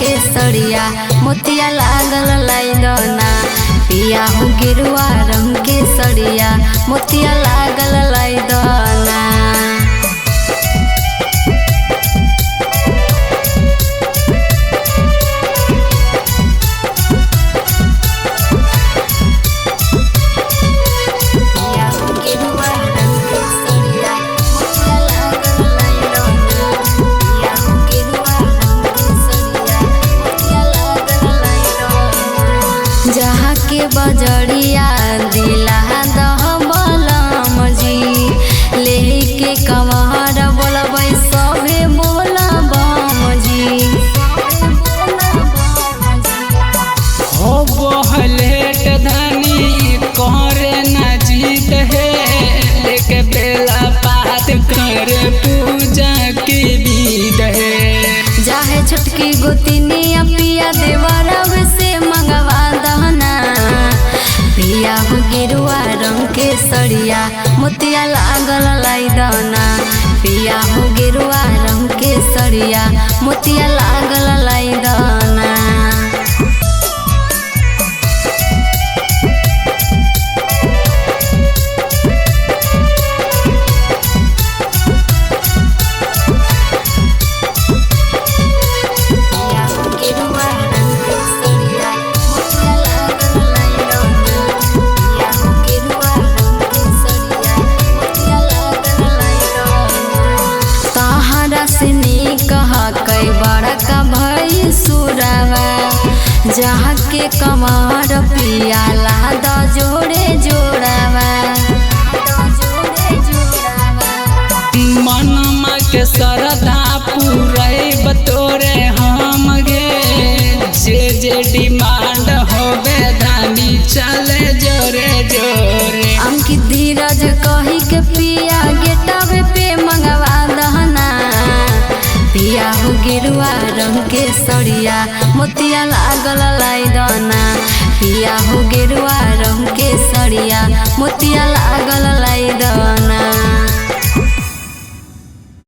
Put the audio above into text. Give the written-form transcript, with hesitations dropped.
के सड़िया मोतिया लागल लाइदना पिया हो गेरुआ रंग के सड़िया मोतिया लागल लाइदना। जहाँ के बजरिया दिला दह बलम जी लेके कमहर बोलबै सभे बोलबम जी। हो बहलेट धनी करे न जीत है लेके बेला पात कर पूजा के विध है। जाहे छोटकी गोतिनिया पिया देवरब से मंगवा दहना पिया हो गेरुआ रंग के सड़िया मोतिया लागल लाइदना पिया हो गेरुआ रंग के सड़िया मोतिया लागल लाइदना। कई बड़का भई सुरवा जहाँ के कमर पिया लाद जोड़े जोड़ावा। मनमा के श्रद्धा पूरे बतोरे हम गे जे डिमांड होवे धानी चले जोरे जोरे। अंकित धीरज कही के पिया गेटवे पे मंगवा दहना पिया हो गेरुआ रंग के सड़िया मोतिया लागल लाइदना पिया हो गेरुआ रंग के सड़िया मोतिया लागल लाइदना।